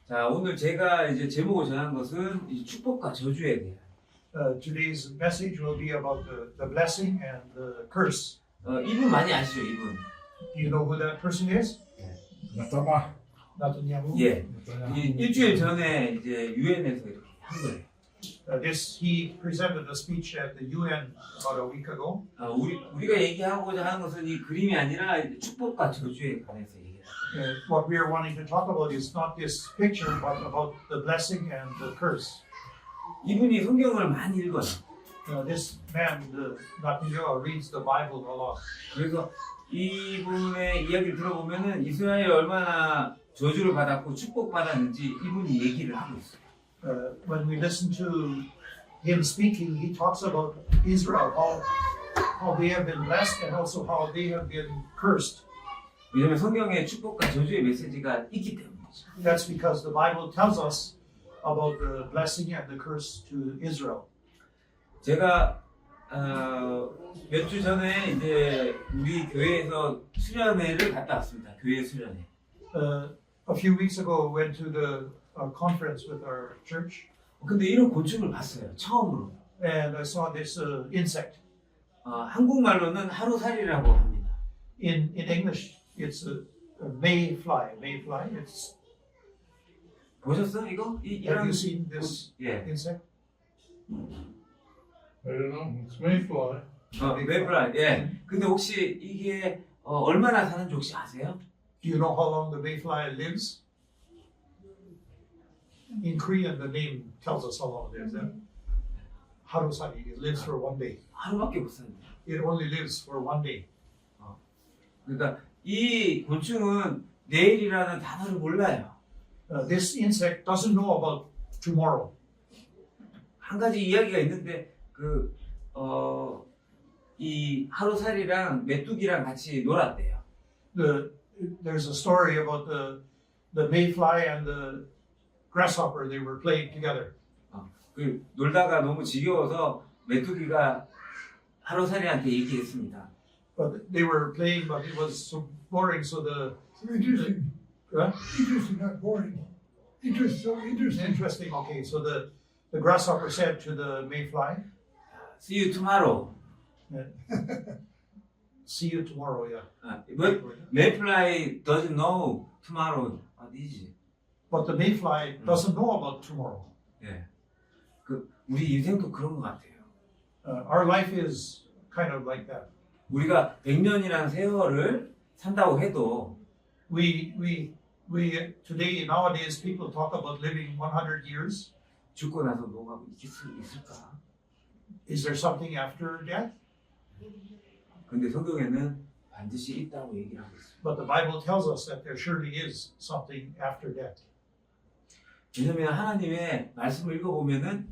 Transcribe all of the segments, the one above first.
자, 오늘 제가 이제 제목을 정한 것은 이 축복과 저주에 대한. Today's message will be about the blessing and the curse. 이분 많이 아시죠, 이분? Do you know who that person is? 나타마. Netanyahu. 예. 일주일 전에 이제 유엔에서 이렇게 한 거예요. He presented a speech at the UN about a week ago. 우리가 얘기하고자 하는 것은 이 그림이 아니라 축복과 저주에 관해서 얘기해요. What we are wanting to talk about is not this picture, but about the blessing and the curse. 이분이 성경을 많이 읽어요. This man, Netanyahu, reads the Bible a lot. 그래서 이분의 이야기를 들어보면은 이스라엘이 얼마나 저주를 받았고 축복받았는지 이분이 얘기를 하고 있어요. When we listen to him speaking, he talks about Israel, how they have been blessed and also how they have been cursed. 왜냐하면 성경에 축복과 저주의 메시지가 있기 때문이죠. That's because the Bible tells us about the blessing and the curse to Israel. 제가 몇 주 전에 이제 우리 교회에서 수련회를 갔다 왔습니다. 교회 수련회. A few weeks ago, I went to the conference with our church, 근데 이런 곤충을 봤어요. 처음으로. and I saw this insect. 한국말로는 하루살이라고 합니다. In English, it's a mayfly. Mayfly. It's. 보셨어 이거? Have you seen this 예. insect? I don't know. It's mayfly. mayfly. 예. 근데 혹시 이게 얼마나 사는지 혹시 아세요? Do you know how long the mayfly lives? In Korean, the name tells us how long it lives. Harusari. It lives for one day. 하루밖에 못 사는데. It only lives for one day. 그러니까 이 곤충은 내일이라는 단어를 몰라요. This insect doesn't know about tomorrow. 한 가지 이야기가 있는데 이 하루살이랑 메뚜기랑 같이 놀았대요. There's a story about the mayfly and the grasshopper. They were playing together. 그 놀다가 너무 지겨워서 메뚜기가 하루살이한테 얘기했습니다. But they were playing, but it was so boring. So Interesting. Huh? Interesting, not boring. So interesting. Interesting. Okay, so the grasshopper said to the mayfly, See you tomorrow. "See you tomorrow." Yeah. But mayfly doesn't know tomorrow. 아니지. But the mayfly doesn't know about tomorrow. 예. 우리 인생도 그런 것 같아요. Our life is kind of like that. 우리가 100년이라는 세월을 산다고 해도 We today nowadays people talk about living 100 years. 죽고 나서 뭐가 있을까? Is there something after death? 근데 성경에는 반드시 있다고 얘기를 하고 있어요. But the Bible tells us that there surely is something after death. 왜냐하면 하나님의 말씀을 읽어보면은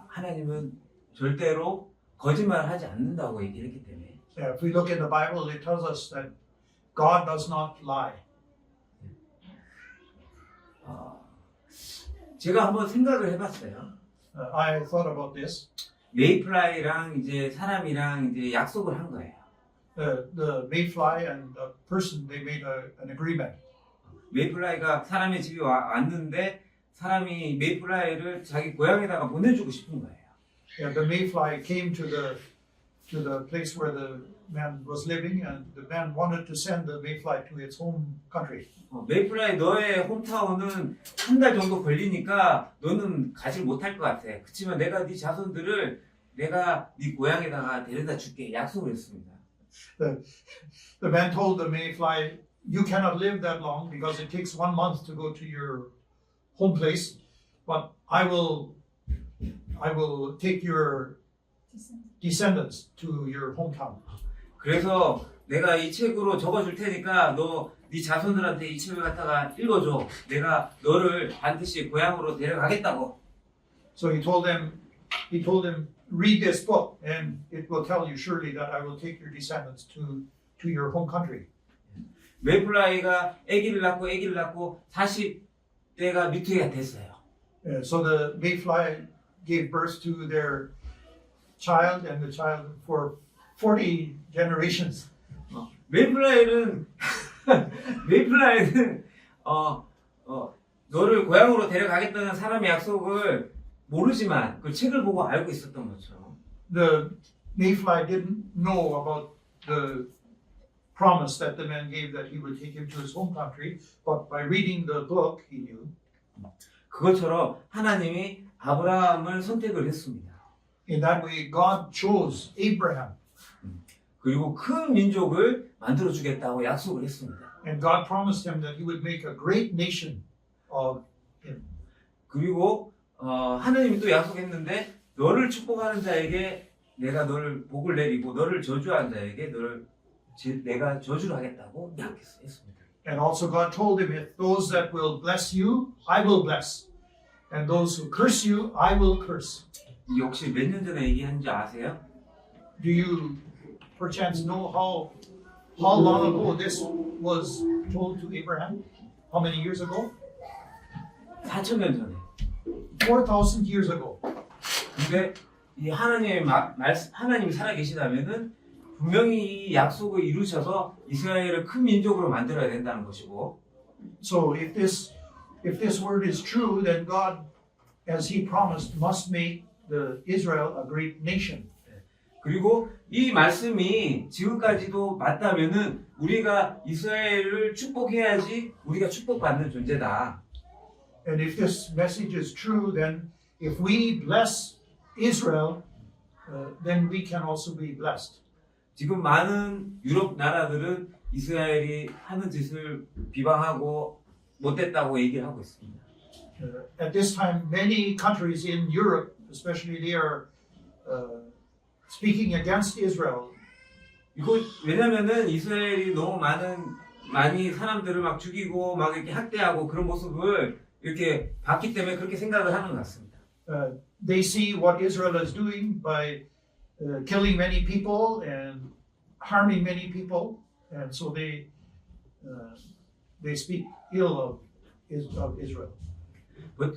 하나님은 절대로 거짓말하지 않는다고 얘기를 했기 때문에. If we look in the Bible, it tells us that God does not lie. 제가 한번 생각을 해봤어요. I thought about this. 메이플라이랑 이제 사람이랑 이제 약속을 한 거예요. The mayfly and the person, they made an agreement. 메이플라이가 사람의 집에 왔는데 사람이 메이플라이를 자기 고향에다가 보내주고 싶은 거예요. The mayfly came to the place where the man was living, and the man wanted to send the mayfly to its home country. 메이플라이 너의 홈타운은 한 달 정도 걸리니까 너는 가지 못할 것 같아. 그렇지만 내가 네 자손들을 내가 네 고향에다가 데려다 줄게 약속을 했습니다. The man told the mayfly, "You cannot live that long because it takes 1 month to go to your home place, but I will take your descendants to your hometown." 그래서 내가 이 책으로 적어줄 테니까 너 네 자손들한테 이 책을 갖다가 읽어줘. 내가 너를 반드시 고향으로 데려가겠다고. So he told them, read this book, and it will tell you surely that I will take your descendants to your home country. 메이플라이가 아기를 낳고 40대가 미투이가 됐어요. So the mayfly gave birth to their child, and the child for 40 generations. 메이플라이는 자기를 고향으로 데려가겠다는 사람의 약속을 모르지만 그 책을 보고 알고 있었던 것처럼 The Mayfly didn't know about the promise that the man gave that he would take him to his home country, but by reading the book, he knew. 그것처럼 하나님이 아브라함을 선택을 했습니다. In that way, God chose Abraham, 그리고 큰 민족을 만들어 주겠다고 약속을 했습니다. and God promised him that he would make a great nation of him. 그리고 하나님이 또 약속했는데 너를 축복하는 자에게 내가 너를 복을 내리고 너를 저주하는 자에게 내가 저주를 하겠다고 약속했습니다. And also God told him, if those that will bless you, I will bless. And those who curse you, I will curse. 이 혹시 몇 년 전에 얘기한지 아세요? Do you perchance know how long ago this was told to Abraham? How many years ago? 4,000년 전에. 4,000 years ago. 근데 이 하나님이 살아계시다면은 분명히 이 약속을 이루셔서 이스라엘을 큰 민족으로 만들어야 된다는 것이고, So if this word is true, then God, as He promised, must make the Israel a great nation. 그리고 이 말씀이 지금까지도 맞다면은 우리가 이스라엘을 축복해야지 우리가 축복받는 존재다. And if this message is true, then if we bless Israel, then we can also be blessed. 지금 많은 유럽 나라들은 이스라엘이 하는 짓을 비방하고 못됐다고 얘기를 하고 있습니다. At this time, many countries in Europe, especially, they are speaking against Israel. 이거 왜냐면은 이스라엘이 너무 많이 사람들을 막 죽이고 막 이렇게 학대하고 그런 모습을 이렇게 봤기 때문에 그렇게 생각을 하는 것 같습니다. They see what Israel is doing by killing many people and harming many people, and so they speak ill of Israel.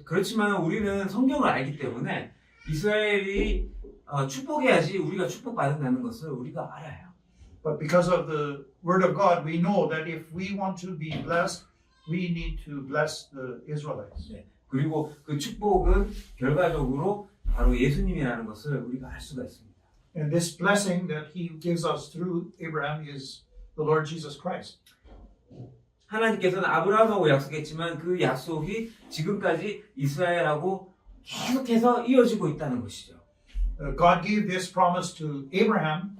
그렇지만 우리는 성경을 알기 때문에 이스라엘이 축복해야지 우리가 축복받는다는 것을 우리가 알아요. But because of the word of God, we know that if we want to be blessed, we need to bless the Israelites. 그리고 그 축복은 결과적으로 바로 예수님이라는 것을 우리가 알 수가 있습니다. And this blessing that He gives us through Abraham is the Lord Jesus Christ. 하나님께서는 아브라함하고 약속했지만 그 약속이 지금까지 이스라엘하고 계속해서 이어지고 있다는 것이죠. God gave this promise to Abraham,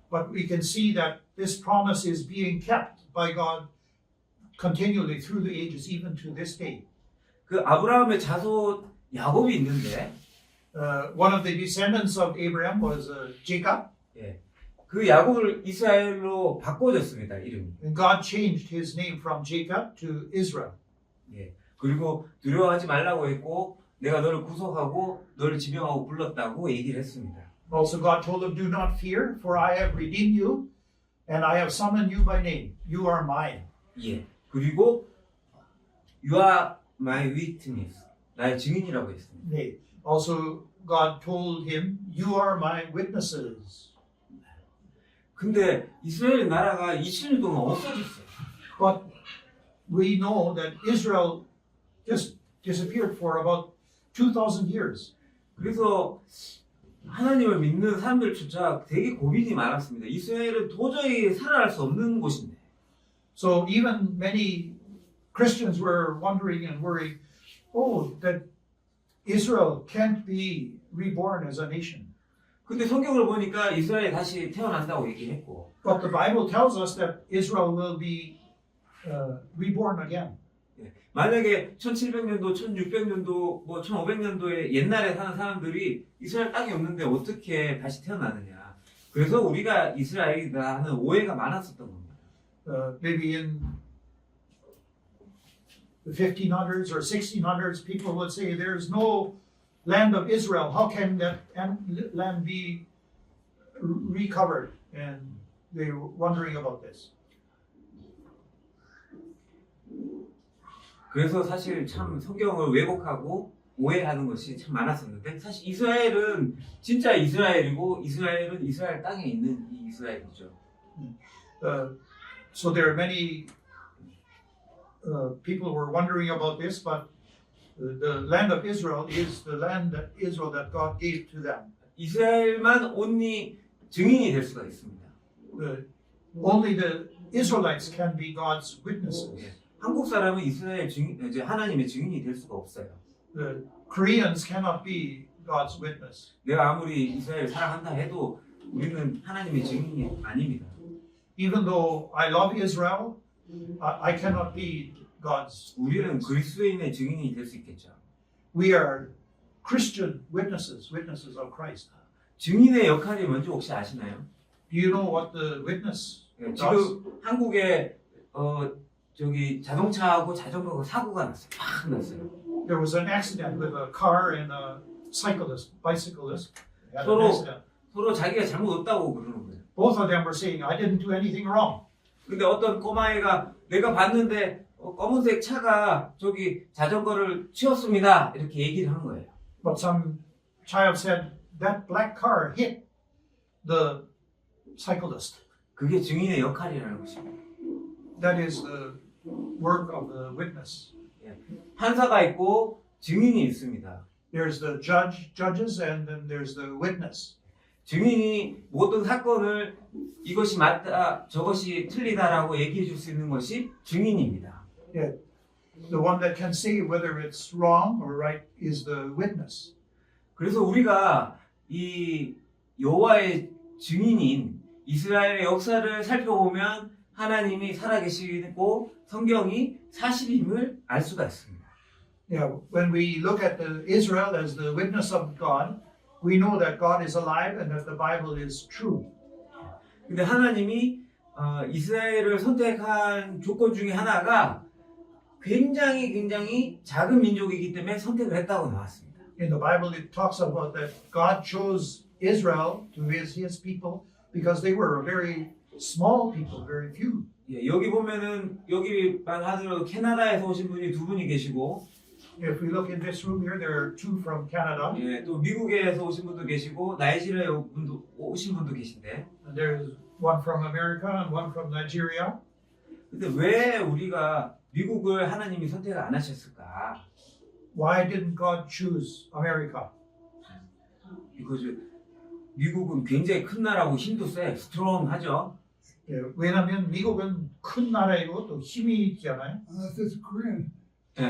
but we can see that this promise is being kept by God continually through the ages, even to this day. 그 아브라함의 자손 야곱이 있는데 One of the descendants of Abraham was Jacob, 그 야곱을 이스라엘로 바꿔줬습니다. 이름이. and God changed his name from Jacob to Israel. 그리고 두려워하지 말라고 했고 내가 너를 구속하고 너를 지명하고 불렀다고 얘기를 했습니다. Also, God told him, "Do not fear, for I have redeemed you, and I have summoned you by name. You are mine." 그리고 You are my witness. 나의 증인이라고 했습니다. Nay. Also, God told him, "You are my witnesses." 근데 이스라엘 나라가 2000년 동안 없어졌어요. But we know that Israel just disappeared for about 2,000 years. 그래서 하나님을 믿는 사람들조차 되게 고민이 많았습니다. 이스라엘은 도저히 살아날 수 없는 곳인데. So even many Christians were wondering and worrying, that Israel can't be reborn as a nation. 근데 성경을 보니까 이스라엘이 다시 태어난다고 얘기했고. But the Bible tells us that Israel will be reborn again. 만약에 1700년도, 1600년도, 1500년도에 옛날에 사는 사람들이 이스라엘 땅이 없는데 어떻게 다시 태어나느냐. 그래서 우리가 이스라엘이다 하는 오해가 많았었던 겁니다. Maybe in the 1500s or 1600s, people would say, "There's no land of Israel. How can that land be recovered?" And they were wondering about this. 그래서 사실 참 성경을 왜곡하고 오해하는 것이 참 많았었는데 사실 이스라엘은 진짜 이스라엘이고 이스라엘은 이스라엘 땅에 있는 이 이스라엘이죠. So there are many people who were wondering about this, but The land of Israel is the land that Israel that God gave to them. 이스라엘만 온리 증인이 될 수가 있습니다. Only the Israelites can be God's witnesses. 예. 한국 사람은 이스라엘 증인, 이제 하나님의 증인이 될 수가 없어요. The Koreans cannot be God's witness. 내가 아무리 이스라엘 사랑한다 해도 우리는 하나님의 증인이 아닙니다. Even though I love Israel, I cannot be God's 우리는 witness. 그리스도인의 증인이 될 수 있겠죠. We are Christian witnesses, witnesses of Christ. 증인의 역할이 뭔지 혹시 아시나요? Do you know what the witness 예, does? 지금 한국에 저기 자동차하고 자전거가 사고가 났어요. 팍 났어요. There was an accident with a car and a bicyclist. Had an 서로 accident. 서로 자기가 잘못 없다고 그러는 거예요. Both of them were saying, I didn't do anything wrong. 근데 어떤 꼬마애가 내가 봤는데 검은색 차가 저기 자전거를 치웠습니다. 이렇게 얘기를 하는 거예요. But some child said, that black car hit the cyclist. 그게 증인의 역할이라는 것입니다. That is the work of the witness. 판사가 있고 증인이 있습니다. There's the judges, and then there's the witness. 증인이 모든 사건을 이것이 맞다, 저것이 틀리다라고 얘기해 줄 수 있는 것이 증인입니다. The one that can say whether it's wrong or right is the witness. 그래서 우리가 이 여호와의 증인인 이스라엘의 역사를 살펴보면 하나님이 살아계시고 성경이 사실임을 알 수가 있습니다. Yeah, when we look at the Israel as the witness of God, we know that God is alive and that the Bible is true. 근데 하나님이 이스라엘을 선택한 조건 중에 하나가 굉장히 작은 민족이기 때문에 선택을 했다고 나왔습니다. In the Bible, it talks about that God chose Israel to be his people because they were a very small people, very few. 예, 여기 보면은 여기만 하더라도 캐나다에서 오신 분이 두 분이 계시고, If we look in this room here, there are two from Canada, 예, 또 미국에서 오신 분도 계시고 나이지리아에 오신 분도 계신데, and there's one from America and one from Nigeria. 근데 왜 우리가 미국을 하나님이 선택을 안 하셨을까? Why didn't God choose America? because 미국은 굉장히 큰 나라고 힘도 세, 스트롱하죠. 예, 왜냐하면 미국은 큰 나라이고 또 힘이 있잖아요. Unless it's Korean. 예.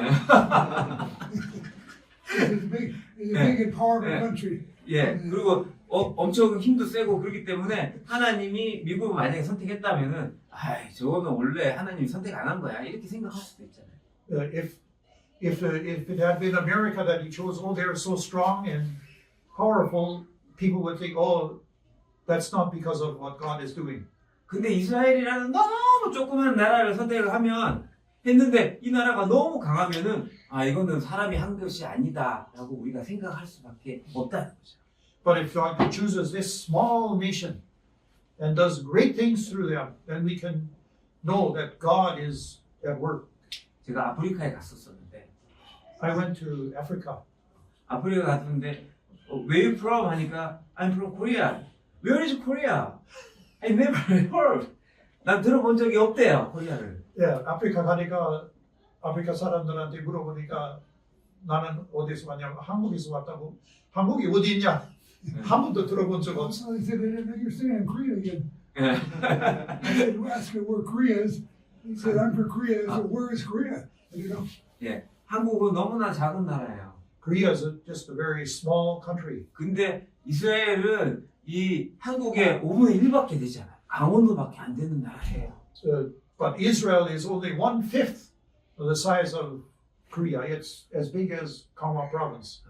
It's a big and powerful Yeah. country. 예, 그리고 엄청 힘도 세고 그렇기 때문에 하나님이 미국을 만약에 선택했다면은 아이 저거는 원래 하나님이 선택 안 한 거야 이렇게 생각할 수도 있잖아요. If it had been America that he chose, oh, they're so strong and powerful, people would think, oh, that's not because of what God is doing. 근데 이스라엘이라는 너무 조그만 나라를 선택을 했는데 이 나라가 너무 강하면은 아 이거는 사람이 한 것이 아니다라고 우리가 생각할 수밖에 없다는 거죠. But if God chooses this small nation and does great things through them, then we can know that God is at work. 제가 아프리카에 갔었었는데 I went to Africa. 아프리카 갔는데 Where you from? 하니까 I'm from Korea. Where is Korea? I never heard. 난 들어본 적이 없대요 코리아를. 예, 아프리카 가니까 아프리카 사람들한테 물어보니까 나는 어디서 왔냐면 한국에서 왔다고. 한국이 어디 있냐? 한 번도 들어본 적 없어. Also, they said they didn't understand Korea again. 예. I said, ask her where Korea is. He said, I'm from Korea. I said, where is Korea? I said, oh, 예. 한국은 너무나 작은 나라예요. Korea is just a very small country. 근데 이스라엘은 이 한국의 5분의 1밖에 되지 않아요. 강원도밖에 안 되는 나라예요. But Israel is only 1/5 of the size of Korea. It's as big as Gangwon province.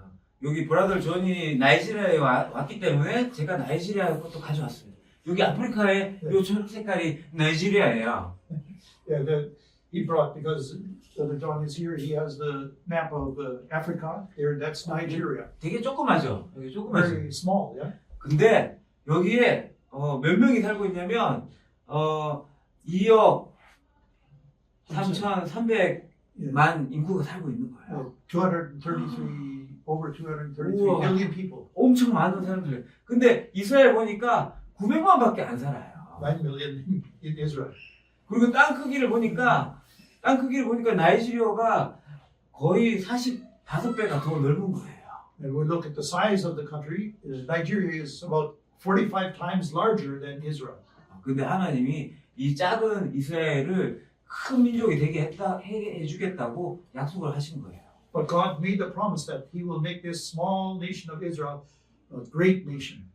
여기 브라더 존이 나이지리아에 왔기 때문에 제가 나이지리아 것도 가져왔습니다. 여기 아프리카의 요 초록 색깔이 나이지리아예요. Yeah, that he brought because Brother John is here. He has the map of Africa. There, that's Nigeria. 되게 조그마죠. 여기 조그마죠. Very small. Yeah. 근데 여기에 몇 명이 살고 있냐면 2억 3,300만 인구가 살고 있는 거예요. 233 over 233 우와. million people. 엄청 많은 사람들. 근데 이스라엘 보니까 900만밖에 안 살아요. 9 million in Israel. 그리고 땅 크기를 보니까 나이지리아가 거의 5배가 더 넓은 거예요. And we look at the size of the country. Nigeria is about 45 times larger than Israel. 근데 하나님이 이 작은 이스라엘을 큰 민족이 되게 해주겠다고 약속을 하신 거예요. But God made the promise that He will make this small nation of Israel a great nation.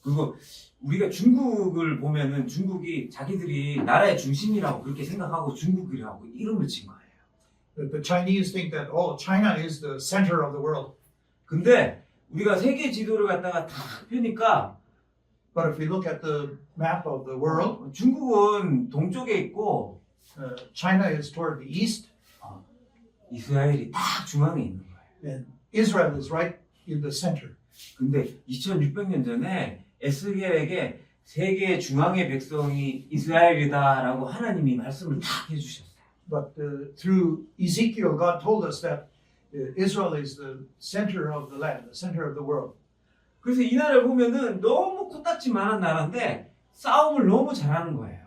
그리고 우리가 중국을 보면은 중국이 자기들이 나라의 중심이라고 그렇게 생각하고 중국이라고 이름을 진 거예요. The Chinese think that, oh, China is the center of the world. 근데 우리가 세계 지도를 갖다가 다 펴니까 But if we look at the map of the world, 중국은 동쪽에 있고 China is toward the east, 이스라엘이 딱 중앙에 있는 거예요. and Israel is right in the center. 근데 2600년 전에 에스겔에게 세계 중앙의 백성이 이스라엘이다라고 하나님이 말씀을 딱 해주셨어요. But through Ezekiel, God told us that Israel is the center of the land, the center of the world. 그래서 이 나라를 보면은 너무 코딱지만한 나라인데 싸움을 너무 잘하는 거예요.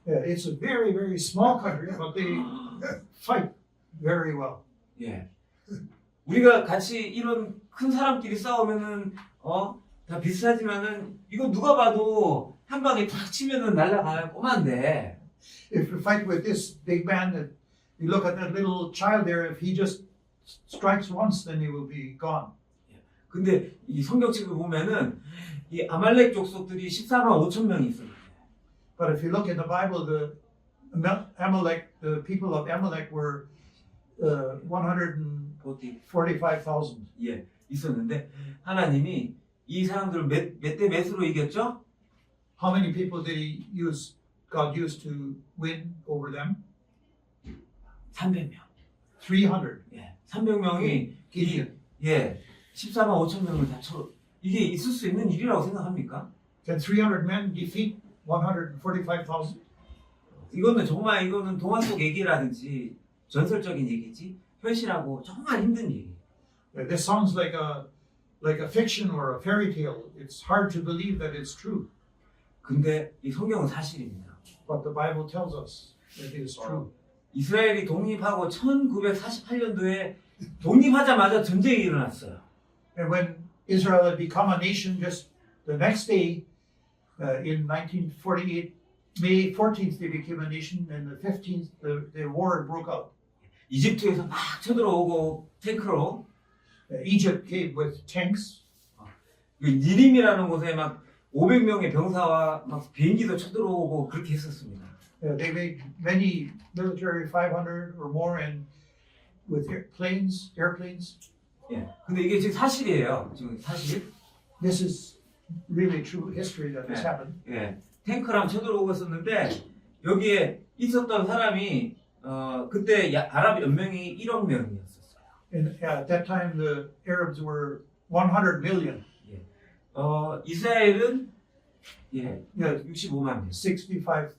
It's a very, very small country, but they fight very well. 예. 우리가 같이 이런 큰 사람끼리 싸우면은 다 비슷하지만은 이거 누가 봐도 한 방에 탁 치면은 날아가는 꼬만데 If you fight with this big man, you look at that little child there, if he just strikes once, then he will be gone. 근데 이 성경책을 보면은 이 아말렉 족속들이 14만 5천 명이 있어요. But if you look in the Bible, the people of Amalek were 145,000. 예, 있었는데 하나님이 이 사람들을 몇 대 몇으로 이겼죠? How many people did God use to win over them? 300명. 300. 예, 300명이 Gideon. 14만 5천 명을 다 이게 있을 수 있는 일이라고 생각합니까? Can 300 men defeat 145,000? 이거는 동화 속 얘기라든지 전설적인 얘기지 현실하고 정말 힘든 얘기. This sounds like a fiction or a fairy tale. It's hard to believe that it's true. 근데 이 성경은 사실입니다. But the Bible tells us that it is true. 이스라엘이 독립하고 1948년도에 독립하자마자 전쟁이 일어났어요. And when Israel had become a nation, just the next day, in 1948, May 14th, they became a nation, and the 15th, the war broke out. 이집트에서 막 쳐들어오고 탱크로 Egypt came with tanks. 그 니림이라는 곳에 막 500명의 병사와 막 비행기도 쳐들어오고 그렇게 했었습니다. They made many military, 500 or more, and with airplanes. 예. 근데 이게 지금 사실이에요. 지금 사실. This is really true history that this Yeah. happened. 예. 탱크랑 쳐들어오고 있었는데 여기에 있었던 사람이 그때 아랍 연맹이 1억 명이었었어요. And at that time, the Arabs were 100 million. 이스라엘은 Yeah, 65만 명. 65.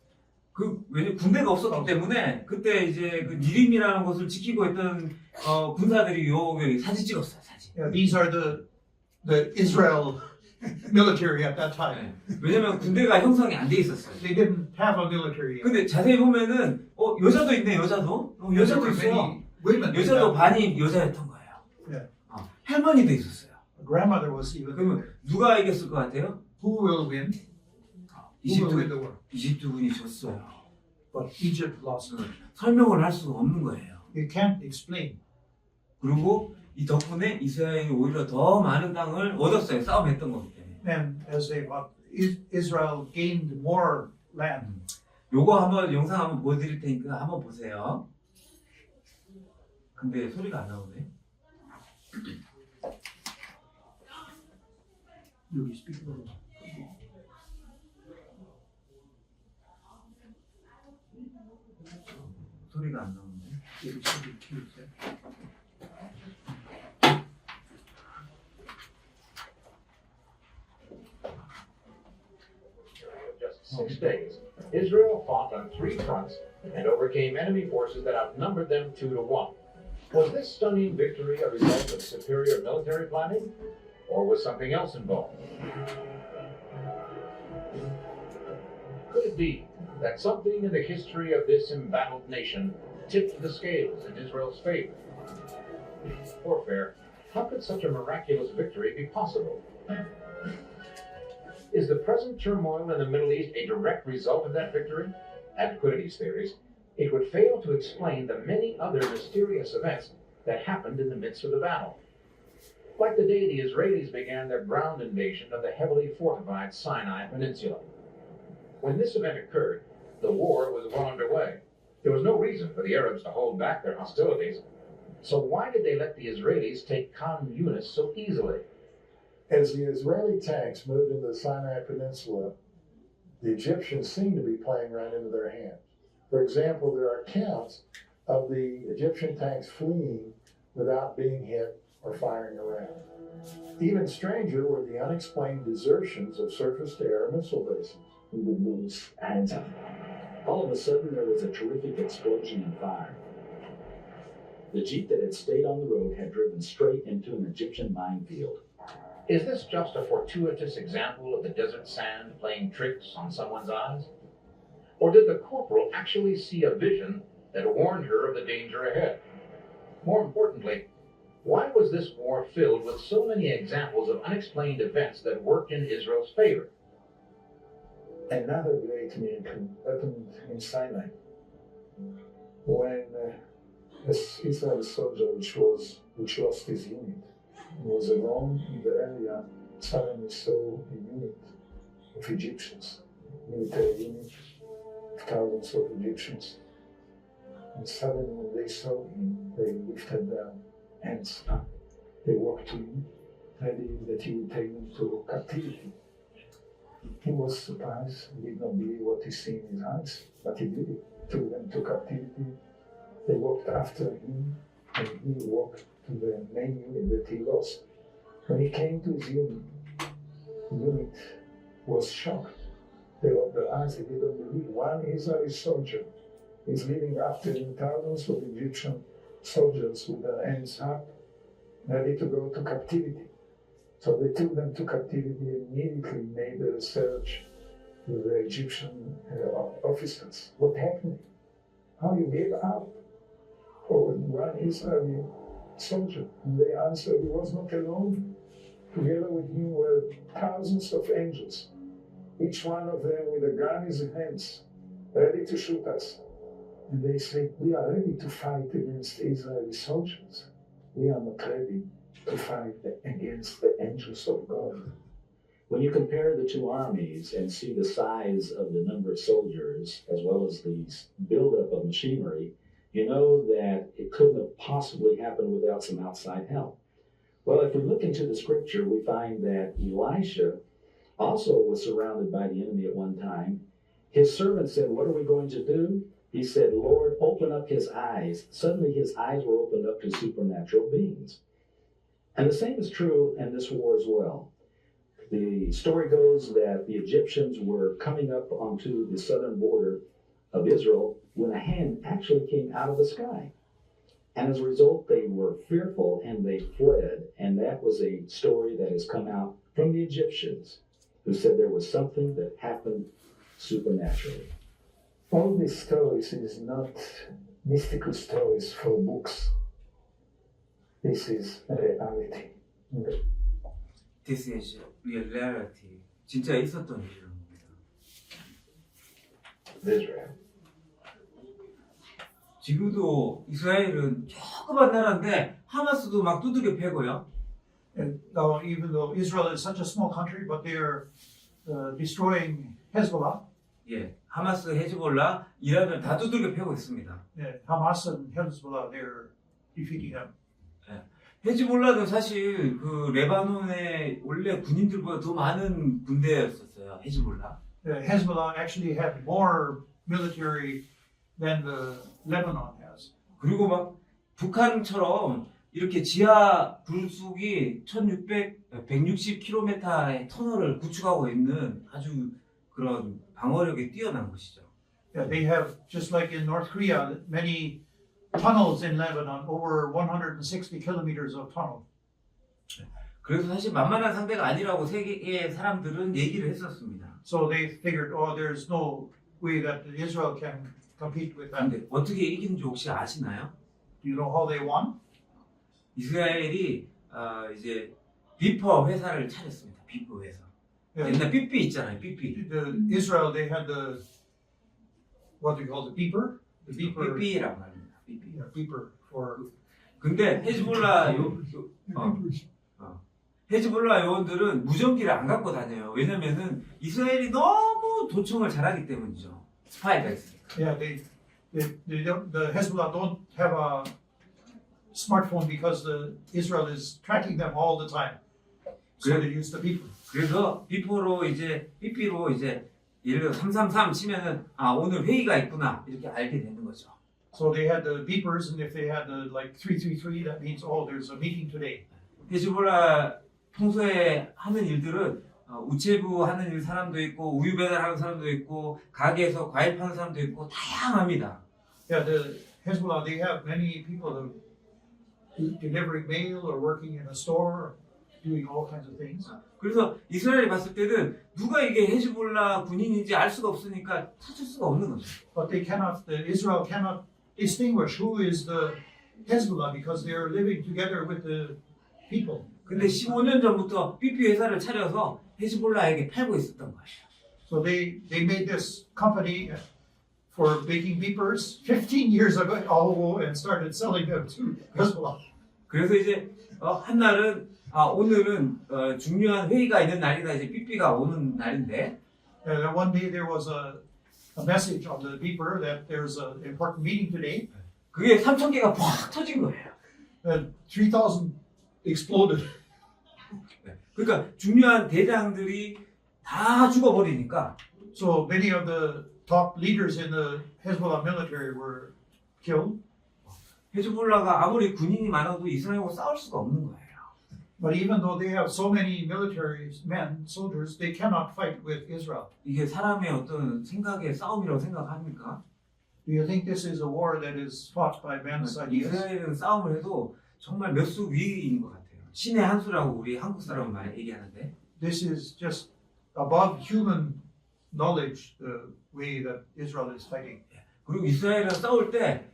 왜냐 군대가 없었기 때문에 그때 이제 그 니림이라는 곳을 지키고 있던 군사들이 여기 사진 찍었어요. 사진. Yeah, these are the Israel military at that time. 왜냐면 군대가 형성이 안 돼 있었어요. They didn't have a military yet. 근데 자세히 보면은 여자도 있네. 여자도 There 여자도 were 있어요. many women. in 여자도 that. 반이 여자였던 거예요. 네. 할머니도 있었어요. A grandmother was even. 그러면 누가 이겼을 것 같아요? Who will win? Who will win the war? 이집트군이 졌어요. But Egypt lost. 설명을 할 수가 없는 거예요. You can't explain. 그리고 이 덕분에 이스라엘이 오히려 더 많은 땅을 얻었어요. 싸움했던 거기 때문에. And as they fought, Israel gained more land. 요거 한번 영상 한번 보여드릴 테니까 한번 보세요. 근데 소리가 안 나오네. 여기 스피커로. 소리가 안 나오는데. 여기 소리 키우세요. Just 6 days, Israel fought on 3 fronts and overcame enemy forces that outnumbered them 2-1. Was this stunning victory a result of superior military planning, or was something else involved? Could it be that something in the history of this embattled nation tipped the scales in Israel's favor? Warfare. How could such a miraculous victory be possible? Is the present turmoil in the Middle East a direct result of that victory? At Quiddity's theories, it would fail to explain the many other mysterious events that happened in the midst of the battle. Like the day the Israelis began their ground invasion of the heavily fortified Sinai Peninsula. When this event occurred, the war was well underway. There was no reason for the Arabs to hold back their hostilities. So why did they let the Israelis take Khan Yunis so easily? As the Israeli tanks moved into the Sinai Peninsula, the Egyptians seemed to be playing right into their hands. For example, there are accounts of the Egyptian tanks fleeing without being hit or firing around. Even stranger were the unexplained desertions of surface-to-air missile bases. We would lose hands up. All of a sudden, there was a terrific explosion and fire. The jeep that had stayed on the road had driven straight into an Egyptian minefield. Is this just a fortuitous example of the desert sand playing tricks on someone's eyes? Or did the corporal actually see a vision that warned her of the danger ahead? More importantly, why was this war filled with so many examples of unexplained events that worked in Israel's favor? Another great miracle happened in Sinai when Israeli soldier, which lost his unit, was alone in the area, suddenly saw a unit of Egyptians, military unit, thousands of Egyptians. And suddenly when they saw him, they lifted their hands up. They walked to him, ready that he would take them to captivity. He was surprised, he did not believe what he saw in his eyes, but he did it. Took them to captivity. They walked after him, and he walked to the main unit that he lost. When he came to his unit, the unit was shocked. They opened their eyes, they didn't believe. One Israeli soldier is leading after him thousands of Egyptian soldiers with their hands up, ready to go to captivity. So they took them to captivity and immediately made a search with the Egyptian officers. What happened? How you gave up for one Israeli soldier? And they answered, he was not alone. Together with him were thousands of angels, each one of them with a gun in his hands, ready to shoot us. And they said, we are ready to fight against Israeli soldiers. We are not ready to fight against the angels of God. When you compare the two armies and see the size of the number of soldiers, as well as the buildup of machinery, you know that it couldn't have possibly happened without some outside help. Well, if we look into the scripture, we find that Elisha also was surrounded by the enemy at one time. His servant said, what are we going to do? He said, Lord, open up his eyes. Suddenly his eyes were opened up to supernatural beings. And the same is true in this war as well. The story goes that the Egyptians were coming up onto the southern border of Israel when a hand actually came out of the sky. And as a result, they were fearful and they fled. And that was a story that has come out from the Egyptians, who said there was something that happened supernaturally. All these stories is not mystical stories for books. This is reality. This is reality. 진짜 있었던 일입니다. Israel. 지금도 이스라엘은 조그만 나라인데 하마스도 막 두들겨 패고요. And now, even though Israel is such a small country, but they are destroying Hezbollah. 예, 하마스, 헤즈볼라, 이란을 다 두들겨 패고 있습니다. Hamas and Hezbollah, they're defeating them. 헤즈볼라는 사실 그 레바논의 원래 군인들보다 더 많은 군대였었어요. 헤즈볼라. Hezbollah actually had more military than the Lebanon has. 그리고 막 북한처럼 이렇게 지하 불쑥이 160km의 터널을 구축하고 있는 아주 그런 방어력이 뛰어난 것이죠. Yeah, they have, just like in North Korea, many tunnels in Lebanon, over 160 kilometers of tunnel. 그래서 사실 만만한 상대가 아니라고 세계의 사람들은 얘기를 했었습니다. So they figured, oh, there's no way that Israel can compete with them. 근데 어떻게 이긴지 혹시 아시나요? Do you know how they won? 이스라엘이 이제 비퍼 회사를 차렸습니다. 비퍼 회사. Yeah. 옛날 삐삐 있잖아요. 삐삐. Israel, they had the, what do you call it, beeper? The beeper. 삐삐란 말입니다. 삐삐. Yeah, beeper for. 근데 헤즈볼라 Papers. 헤즈볼라 요원들은 무전기를 안 갖고 다녀요. 왜냐면은 이스라엘이 너무 도청을 잘하기 때문이죠. 스파이가 있으니까. Yeah, they don't, the Hezbollah don't have a smartphone because the Israel is tracking them all the time. So Good. they use the beeper. 그래서 삐뽀로 이제 삐삐로 이제 예를 들어 333 치면은 아 오늘 회의가 있구나 이렇게 알게 되는 거죠. So they had the beepers, and if they had the like 333, that means oh, there's a meeting today. 헤즈볼라 평소에 하는 일들은 우체부 하는 일 사람도 있고 우유 배달하는 사람도 있고 가게에서 과일 파는 사람도 있고 다양합니다. Yeah, the Hezbollah, they have many people who delivering mail or working in a store, doing all kinds of things. 그래서 이스라엘이 봤을 때는 누가 이게 헤즈볼라 군인인지 알 수가 없으니까 찾을 수가 없는 거죠. But they cannot, Israel cannot distinguish who is the Hezbollah because they are living together with the people. 근데 15년 전부터 삐삐 회사를 차려서 헤즈볼라에게 팔고 있었던 거예요. So they made this company for making beepers 15 years ago and started selling them to Hezbollah. 그래서 이제 한날은 오늘은 중요한 회의가 있는 날이다. 이제 삐삐가 오는 날인데 And then one day there was a message on the beeper that there's an important meeting today. 그게 3,000개가 팍 터진 거예요. And 3,000 exploded. 그러니까 중요한 대장들이 다 죽어버리니까 So many of the top leaders in the Hezbollah military were killed. 헤즈볼라가 아무리 군인이 많아도 이스라엘하고 싸울 수가 없는 거예요. But even though they have so many military men, soldiers, they cannot fight with Israel. 이게 사람의 어떤 생각의 싸움이라고 생각합니까? Do you think this is a war that is fought by men's ideas? 이스라엘은 싸움을 해도 정말 몇 수 위인 것 같아요. 신의 한 수라고 우리 한국 사람은 많이 얘기하는데 This is just above human knowledge, the way that Israel is fighting. 그리고 이스라엘은 싸울 때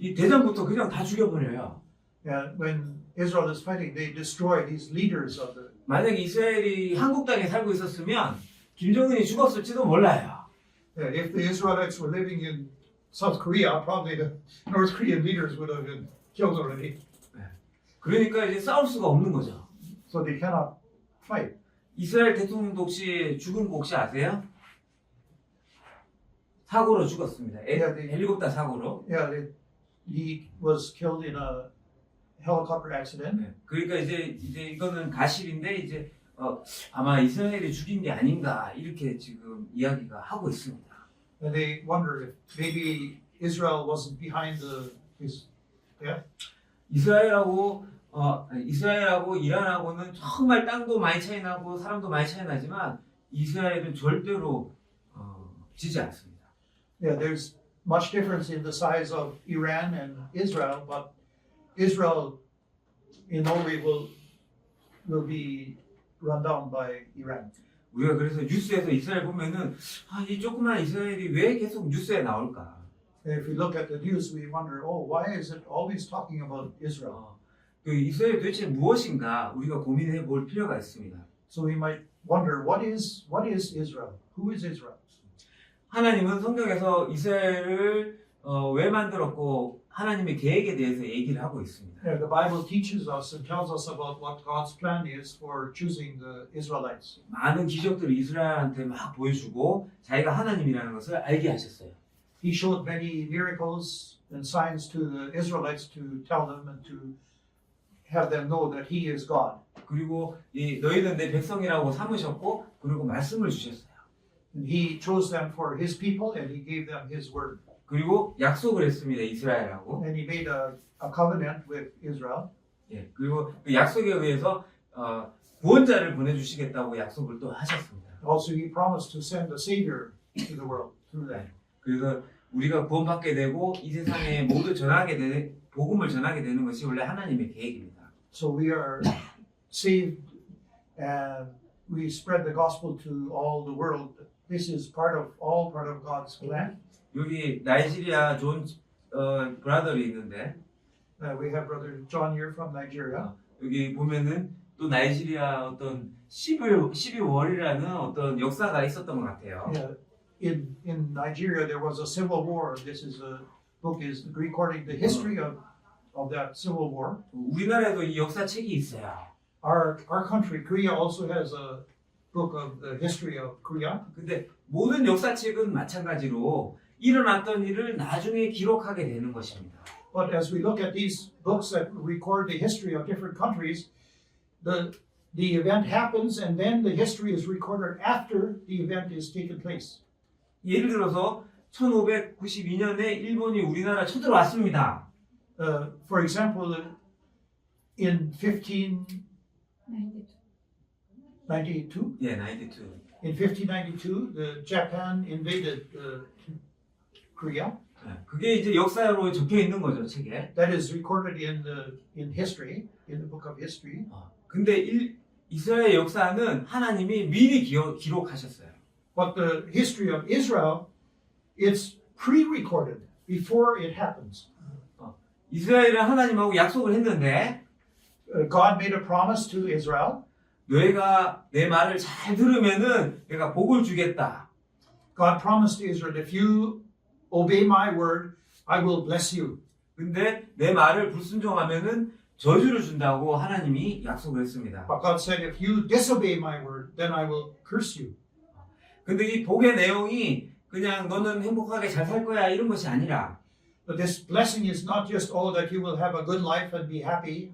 이 대장부터 그냥 다 죽여버려요. And when Israel is fighting, they destroy these leaders of the. 만약에 이스라엘이 한국 땅에 살고 있었으면 김정은이 죽었을지도 몰라요. Yeah, if the Israelites were living in South Korea, probably the North Korean leaders would have been killed already. 그러니까 이제 싸울 수가 없는 거죠. So they cannot fight. 이스라엘 대통령도 혹시 죽은 거 혹시 아세요? 사고로 죽었습니다. 헬리콥터 사고로. Yeah, he was killed in a helicopter accident. 네. 그러니까 이제 이거는 가십인데 이제 아마 이스라엘이 죽인 게 아닌가 이렇게 지금 이야기가 하고 있습니다. And they wonder if maybe Israel wasn't behind his death. 이스라엘하고 이란하고는 정말 땅도 많이 차이 나고 사람도 많이 차이 나지만 이스라엘은 절대로 지지 않습니다. Yeah, there's much difference in the size of Iran and Israel, but Israel in no way will be run down by Iran. 우리가 그래서 뉴스에서 이스라엘 보면은 이 조그만 이스라엘이 왜 계속 뉴스에 나올까? And if we look at the news, we wonder, oh, why is it always talking about Israel? 그 이스라엘 도대체 무엇인가 우리가 고민해 볼 필요가 있습니다. So we might wonder, what is Israel? Who is Israel? 하나님은 성경에서 이스라엘을 왜 만들었고 하나님의 계획에 대해서 얘기를 하고 있습니다. Yeah, the Bible teaches us and tells us about what God's plan is for choosing the Israelites. 많은 기적들을 이스라엘한테 막 보여주고 자기가 하나님이라는 것을 알게 하셨어요. He showed many miracles and signs to the Israelites to tell them and to have them know that He is God. 그리고 너희는 내 백성이라고 삼으셨고 그리고 말씀을 주셨어요. And He chose them for His people and He gave them His word. 그리고 약속을 했습니다. 이스라엘하고. And He made a covenant with Israel. 예, 그리고 그 약속에 의해서 구원자를 보내주시겠다고 약속을 또 하셨습니다. Also, He promised to send a Savior to the world through them. 그래서 우리가 구원받게 되고 이 세상에 모두 복음을 전하게 되는 것이 원래 하나님의 계획입니다. So we are saved and we spread the gospel to all the world. This is part of God's plan. 여기 나이지리아 존 브라더리 있는데 We have Brother John here from Nigeria. 여기 보면은 또 나이지리아 어떤 12월이라는 어떤 역사가 있었던 것 같아요. Yeah, in Nigeria there was a civil war. This is a book is recording the history of that civil war. 우리나라에도 이 역사책이 있어요. Our country, Korea, also has a book of the history of Korea. 근데 모든 역사책은 마찬가지로 일어났던 일을 나중에 기록하게 되는 것입니다. But as we look at these books that record the history of different countries, the event happens and then the history is recorded after the event is taken place. 예를 들어서 1592년에 일본이 우리나라 쳐들어왔습니다. For example, in 1592, 예, 92. in 1592, the Japan invaded Korea. 예, 그게 이제 역사로 적혀 있는 거죠, 책에. That is recorded in history, in the book of history. 근데 이스라엘 역사는 하나님이 미리 기록하셨어요. But the history of Israel, it's pre-recorded before it happens. 이스라엘은 하나님하고 약속을 했는데 God made a promise to Israel. 너희가 내 말을 잘 들으면은 내가 복을 주겠다. God promised to Israel, if you obey my word, I will bless you. 근데 내 말을 불순종하면은 저주를 준다고 하나님이 약속을 했습니다. But God said, if you disobey my word, then I will curse you. 근데 이 복의 내용이 그냥 너는 행복하게 잘 살 거야 이런 것이 아니라 But this blessing is not just, oh, that you will have a good life and be happy.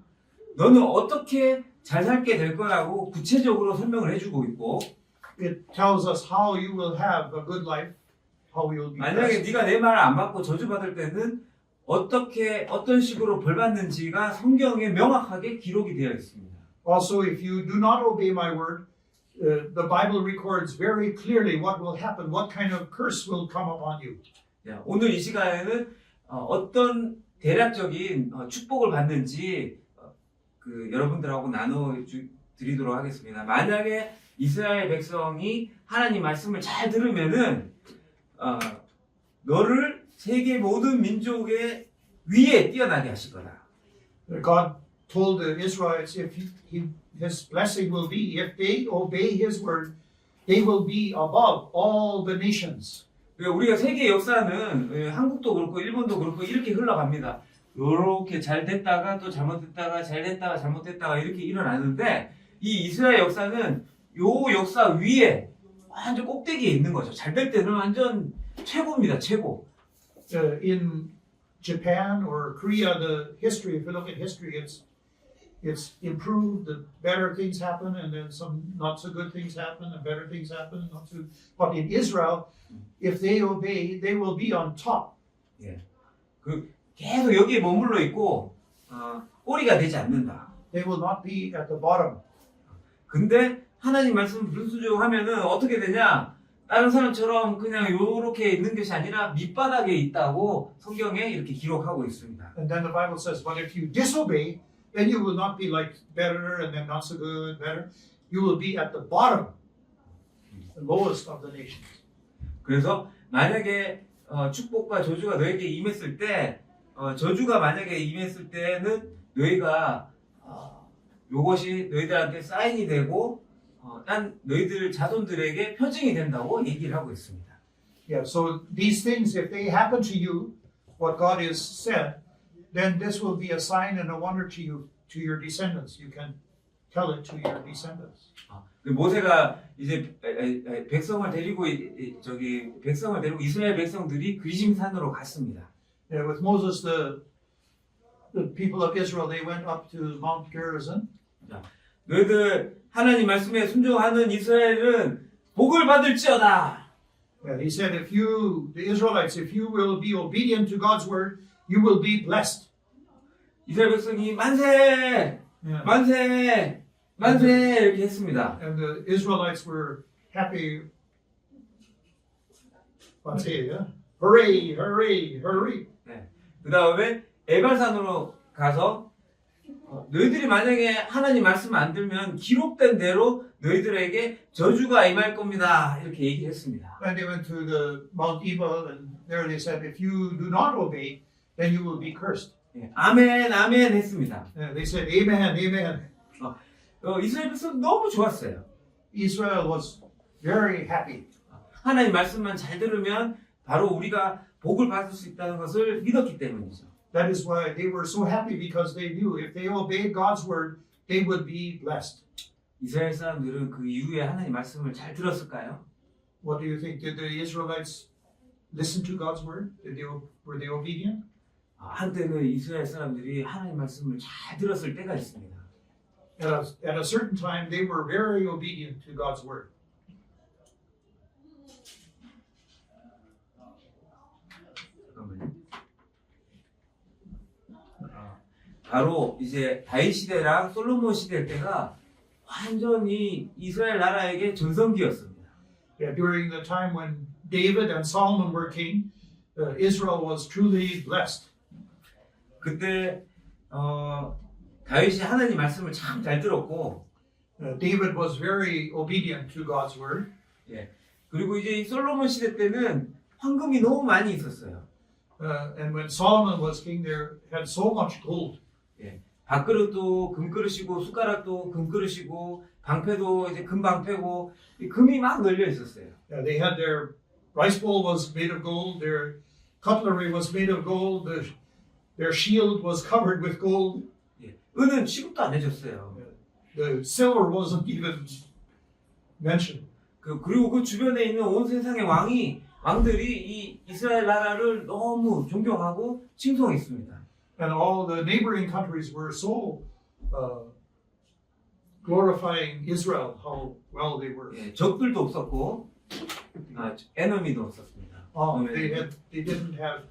너는 어떻게 잘 살게 될 거라고 구체적으로 설명을 해주고 있고 It tells us how you will have a good life, how you will be 만약에 blessed. 네가 내 말을 안 받고 저주받을 때는 어떤 식으로 벌 받는지가 성경에 명확하게 기록이 되어 있습니다. Also, if you do not obey my word, the Bible records very clearly what will happen, what kind of curse will come upon you. 야, 오늘 이 시간에는 어떤 대략적인 축복을 받는지 여러분들하고 나눠 드리도록 하겠습니다. 만약에 이스라엘 백성이 하나님 말씀을 잘 들으면은 너를 세계 모든 민족의 위에 뛰어나게 하실 거다. God told the Israelites, if his blessing will be, if they obey his word, they will be above all the nations. 그러니까 우리가 세계 역사는 한국도 그렇고 일본도 그렇고 이렇게 흘러갑니다. 이렇게 잘 됐다가 또 잘못됐다가 잘 됐다가 잘못됐다가 이렇게 일어나는데 이 이스라엘 역사는 요 역사 위에 완전 꼭대기에 있는 거죠. 잘 될 때는 완전 최고입니다. 최고. In Japan or Korea, the history, if you look at history, it's improved. The better things happen, and then some not so good things happen, and better things happen. Not so. But in Israel, if they obey, they will be on top. 계속 여기에 머물러 있고 꼬리가 되지 않는다. They will not be at the bottom. 근데 하나님 말씀 불순종하면은 어떻게 되냐? 다른 사람처럼 그냥 요렇게 있는 것이 아니라 밑바닥에 있다고 성경에 이렇게 기록하고 있습니다. And then the Bible says, but if you disobey, then you will not be like better and then not so good, better. You will be at the bottom, the lowest of the nations. 그래서 만약에 축복과 저주가 너에게 임했을 때 저주가 만약에 임했을 때는 너희가 요것이 너희들한테 사인이 되고 딴 너희들 자손들에게 표징이 된다고 얘기를 하고 있습니다. Yeah, so these things, if they happen to you, what God has said, then this will be a sign and a wonder to you, to your descendants. You can tell it to your descendants. 모세가 이제 백성을 데리고 이스라엘 백성들이 그리심산으로 갔습니다. Yeah, with Moses, the people of Israel, they went up to Mount Gerizim. 너희들 하나님 말씀에 순종하는 이스라엘은 복을 받을지어다. Yeah, he said, if you, the Israelites, if you will be obedient to God's word, you will be blessed. 이스라엘 백성이 만세, Yeah. 만세, 만세 이렇게 했습니다. And the Israelites were happy. Let's say, yeah? Hooray, hooray, hooray. 그 다음에 에발산으로 가서 너희들이 만약에 하나님 말씀 안 들면 기록된 대로 너희들에게 저주가 임할 겁니다. 이렇게 얘기했습니다. And they went to the Mount Ebal, and there they said, if you do not obey, then you will be cursed. 예, 아멘, 아멘 했습니다. They said, Amen, Amen. 이스라엘 백성 너무 좋았어요. Israel was very happy. 하나님 말씀만 잘 들으면 바로 우리가 복을 받을 수 있다는 것을 믿었기 때문이죠. That is why they were so happy because they knew if they obeyed God's word, they would be blessed. 이스라엘 사람들은 그 이후에 하나님 말씀을 잘 들었을까요? What do you think? Did the Israelites listen to God's word? Were they obedient? 한때는 이스라엘 사람들이 하나님 말씀을 잘 들었을 때가 있습니다. At a certain time, they were very obedient to God's word. 잠깐만요. 바로 이제 다윗 시대랑 솔로몬 시대 때가 완전히 이스라엘 나라에게 전성기였습니다. Yeah, during the time when David and Solomon were king, Israel was truly blessed. 그때 다윗이 하나님 말씀을 참 잘 들었고, David was very obedient to God's word. 그리고 이제 이 솔로몬 시대 때는 황금이 너무 많이 있었어요. And when Solomon was king, there had so much gold. 밥그릇도 금그릇이고 숟가락도 금그릇이고 방패도 이제 금방패고 이 금이 막 널려 있었어요. They had their rice bowl was made of gold. Their cutlery was made of gold. Their shield was covered with gold. 은은 취급도 안 해줬어요. The silver wasn't even mentioned. 그리고 그 주변에 있는 온 세상의 왕들이 이 이스라엘 나라를 너무 존경하고 칭송했습니다. And all the neighboring countries were so glorifying Israel, how well they were. 적들도 없었고, 에너미도 없었습니다. They didn't have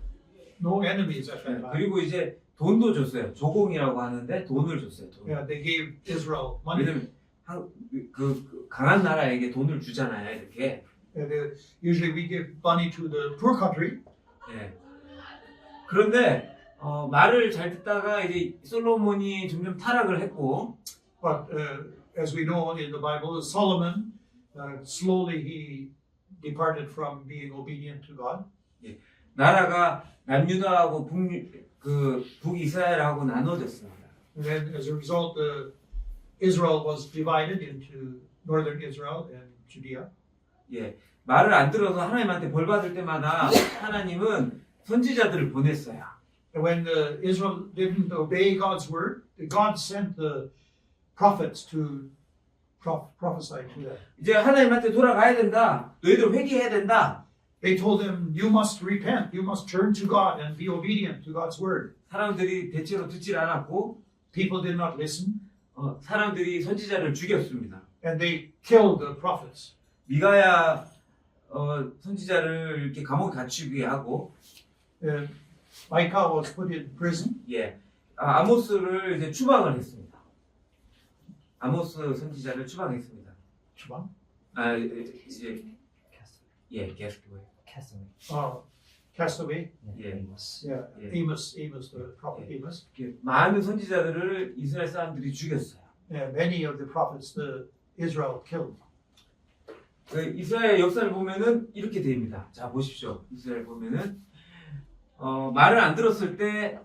no enemies at that time. 그리고 이제 돈도 줬어요. 조공이라고 하는데 돈을 줬어요. 돈. Yeah, they gave Israel money. 왜냐면 그 강한 나라에게 돈을 주잖아요. 이렇게. Usually we give money to the poor country. 그런데 말을 잘 듣다가 이제 솔로몬이 점점 타락을 했고, But as we know in the Bible, Solomon slowly he departed from being obedient to God. 나라가 남유다하고 북이스라엘하고 나눠졌습니다. And then as a result, Israel was divided into northern Israel and Judea. 말을 안 들어서 하나님한테 벌 받을 때마다 하나님은 선지자들을 보냈어요. And when Israel didn't obey God's word, God sent the prophets to prophesy to them. 이제 하나님한테 돌아가야 된다. 너희들 회개해야 된다. They told them, you must repent, you must turn to God and be obedient to God's word. 사람들이 대체로 듣질 않았고, People did not listen, 사람들이 선지자를 죽였습니다. and they killed the prophets. 미가야 선지자를 이렇게 감옥에 갇히게 하고, Micah was put in prison. 아모스를 이제 추방을 했습니다. 아모스 선지자를 추방했습니다. 추방? 이제 게스트웨이. Cast away. Amos. Yeah, Amos, the prophet Amos. 많은 선지자들을 이스라엘 사람들이 죽였어요. Many of the prophets Israel killed. 이스라엘 역사를 보면은 이렇게 됩니다. 자 보십시오. 이스라엘 보면은 말을 안 들었을 때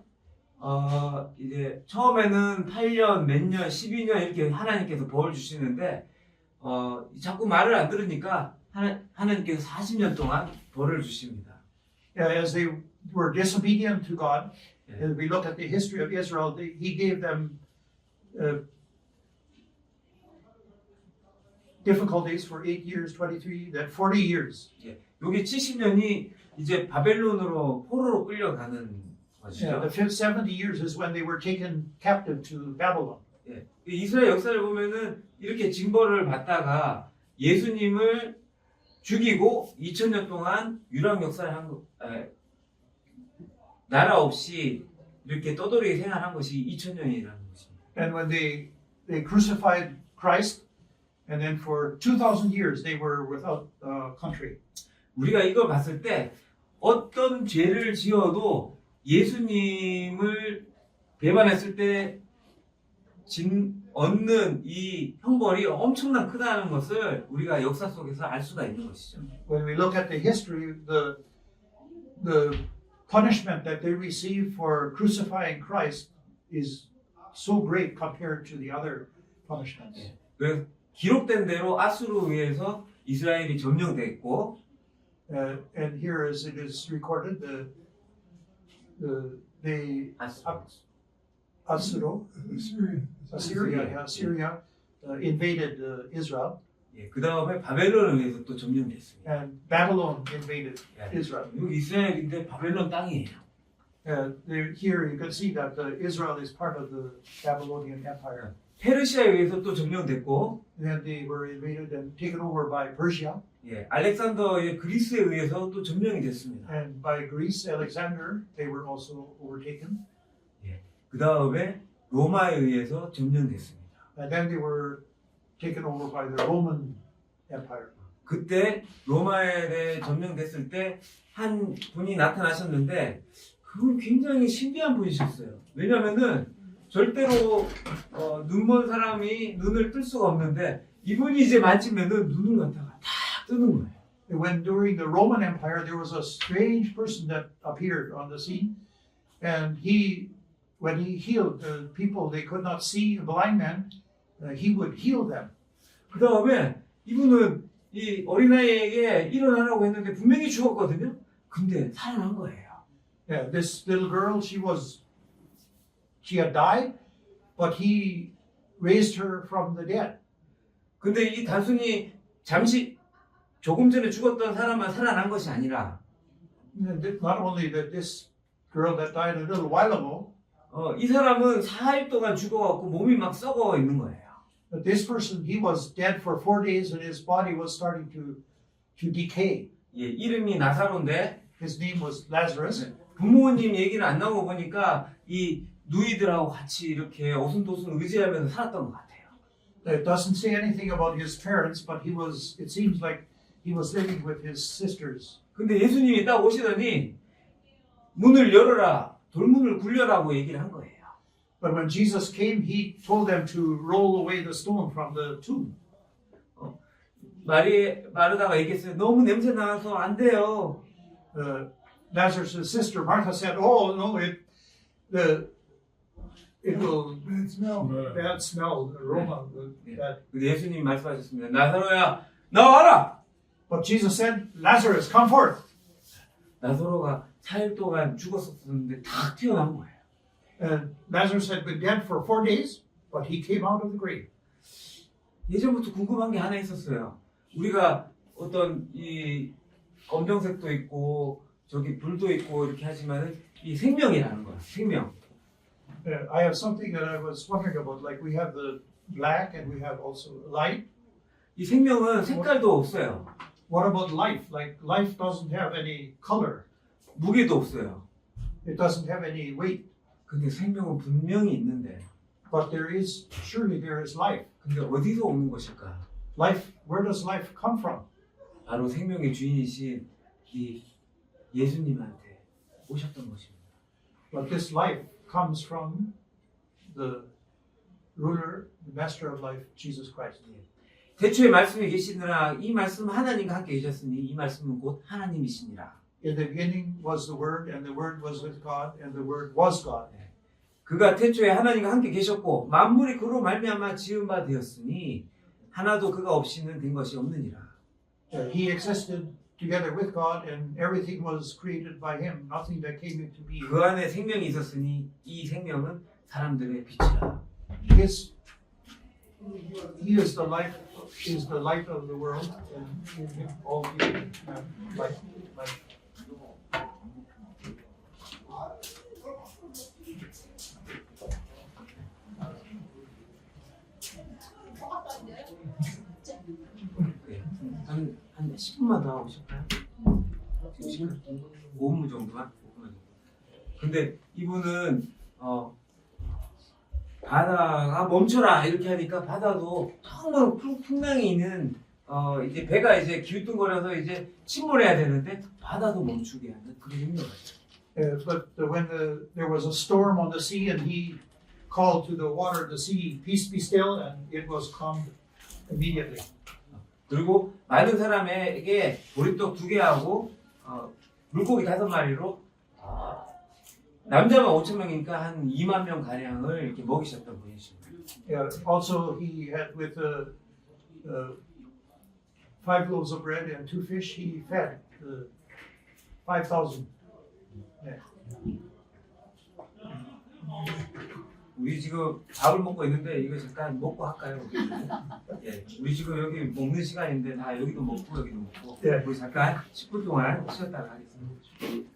이제 처음에는 8년, 몇 년, 12년 이렇게 하나님께서 벌 주시는데 자꾸 말을 안 들으니까 하나님께서 40년 동안 벌을 주십니다. As they were disobedient to God, as we look at the history of Israel, He gave them difficulties for 8 years, 23, then 40 years. 여기 70년이 이제 바벨론으로 포로로 끌려가는 것이죠. The 70 years is when they were taken captive to Babylon. 이스라엘 역사를 보면은 이렇게 징벌을 받다가 예수님을 죽이고 2000년 동안 유랑 역사를 나라 없이 이렇게 떠돌이 생활한 것이 2000년이라는 것입니다. And when they crucified Christ, and then for 2,000 years they were without country. 우리가 이걸 봤을 때 어떤 죄를 지어도 예수님을 배반했을 때 얻는 이 형벌이 엄청난 크다는 것을 우리가 역사 속에서 알 수가 있는 것이죠. When we look at the history, the punishment that they receive for crucifying Christ is so great compared to the other punishments. 그래서 기록된 대로 아수르에 의해서 이스라엘이 점령됐고, And here, as it is recorded, the Asuro, Assyria invaded Israel, 그 다음에 바벨론에 의해서 또 점령됐습니다. and Babylon invaded Israel. 여기 이스라엘인데 바벨론 땅이에요. Here you can see that Israel is part of the Babylonian Empire. 페르시아에 의해서 또 점령됐고, Then they were invaded and taken over by Persia, 알렉산더의 그리스에 의해서 또 점령이 됐습니다. and by Greece, Alexander, they were also overtaken. 그 다음에 로마에 의해서 점령됐습니다. And then they were taken over by the Roman Empire. 그때 로마에 대해 점령됐을 때 한 분이 나타나셨는데 그분 굉장히 신비한 분이셨어요. 왜냐면은 절대로 눈먼 사람이 눈을 뜰 수가 없는데 이분이 이제 만지면은 눈을 갖다가 탁 뜨는 거예요. When during the Roman Empire, there was a strange person that appeared on the scene, and when he healed the people, they could not see, the blind man, he would heal them. 그 다음에 이분은 이 어린아이에게 일어나라고 했는데 분명히 죽었거든요. 근데 살아난 거예요. Yeah, this little girl, she had died, but he raised her from the dead. 근데 이 단순히 잠시 조금 전에 죽었던 사람만 살아난 것이 아니라 Not only that this girl that died a little while ago, 이 사람은 4일 동안 죽어갖고 몸이 막 썩어 있는 거예요. but this person, he was dead for 4 days and his body was starting to decay. 이름이 나사로인데 His name was Lazarus. 부모님 얘기는 안 나오고 보니까 이 누이들하고 같이 이렇게 오순도순 의지하면서 살았던 것 같아요. It doesn't say anything about his parents, but it seems like he was living with his sisters. 근데 예수님이 딱 오시더니 문을 열어라, 돌문을 굴려라고 얘기를 한 거예요. But when Jesus came, he told them to roll away the stone from the tomb. 마르다가 얘기했어요. 너무 냄새 나서 안 돼요. Lazarus' sister Martha said, "Oh no, it will bad smell, aroma." That. 근데 예수님이 말씀하셨습니다. 나사로야, 나와라. But Jesus said, "Lazarus, come forth." 나사로가 4일 동안 죽었었는데 다 튀어나온 거예요. And Lazarus had been dead for 4 days, but he came out of the grave. 예전부터 궁금한 게 하나 있었어요. 우리가 어떤 이 검정색도 있고 저기 불도 있고 이렇게 하지만은 이 생명이라는 거야. 생명. I have something that I was wondering about. Like we have the black and we have also light. 이 생명은 색깔도 없어요. What about life? Like life doesn't have any color. 무게도 없어요. It doesn't have any weight. 근데 생명은 분명히 있는데 But surely there is life. 근데 어디서 오는 것일까? Life, where does life come from? 바로 생명의 주인이신 이 예수님한테 오셨던 것입니다. But this life comes from the ruler, the master of life, Jesus Christ. 태초에 말씀이 계시느라 이 말씀은 하나님과 함께 계셨으니 이 말씀은 곧 하나님이시니라. In the beginning was the Word, and the Word was with God, and the Word was God. 그가 태초에 하나님과 함께 계셨고 만물이 그로 말미암아 지은 바 되었으니 하나도 그가 없이는 된 것이 없느니라. He existed together with God, and everything was created by Him. Nothing that came into being. 그 안에 생명이 있었으니 이 생명은 사람들의 빛이라. He is the light of the world, and in Him all people have life. 한 10분만 더 하고 싶어요? 5분 정도만? 5분 정도. 근데 이분은 바다가 멈춰라 이렇게 하니까 바다도 정말 풍랑이 있는 이제 배가 이제 기우뚱거려서 이제 침몰해야 되는데 바다도 멈추게 하는 그런 능력이죠. But when there was a storm on the sea, and he called to the water, the sea, "Peace, be still," and it was calmed immediately. 그리고 많은 사람에게 보리떡 2개하고 물고기 5마리로 남자만 5천 명이니까 한 2만 명 가량을 이렇게 먹이셨던 분이십니다. Yeah, also, he had with 5 loaves of bread and 2 fish, he fed 5,000. 우리 지금 밥을 먹고 있는데 이거 잠깐 먹고 할까요? 예, 우리 지금 여기 먹는 시간인데 다 여기도 먹고 여기도 먹고 예. 우리 잠깐 10분 동안 쉬었다가 하겠습니다.